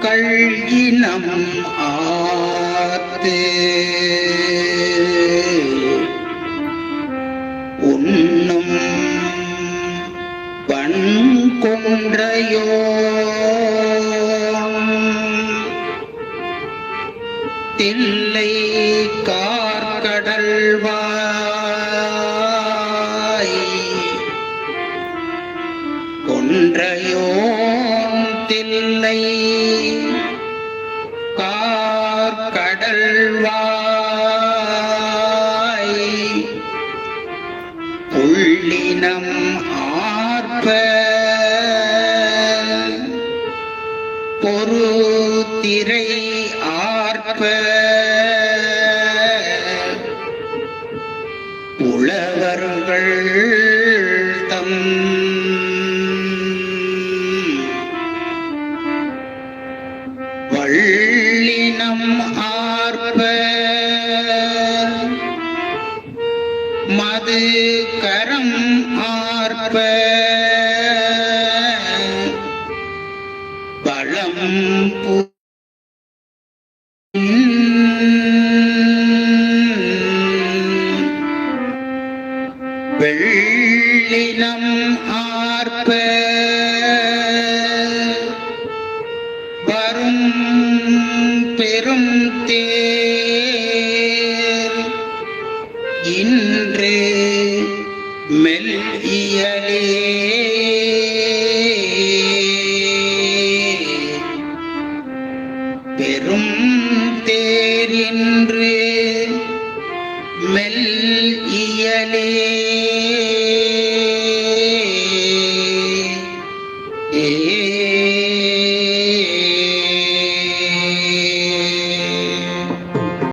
கள்ளினம் ஆத்து உண்ணும் வன்கொன்றையோ தில்லை கார்கடல்வாய் கொன்றையோன் தில்லை கார்கடல்வாய் புள்ளினம் ஆர்ப்ப பொருதிரை ஆர்ப்ப உழவர்கள் தம் வள்ளினம் ஆர்ப்ப மது கரம் ஆர்ப்ப பலம் வெள்ளினம் ஆர்ப்ப வரும் பெரும் தேர் இன்று மெல் இயலே பெரும் தேரின்று மெல் இயலே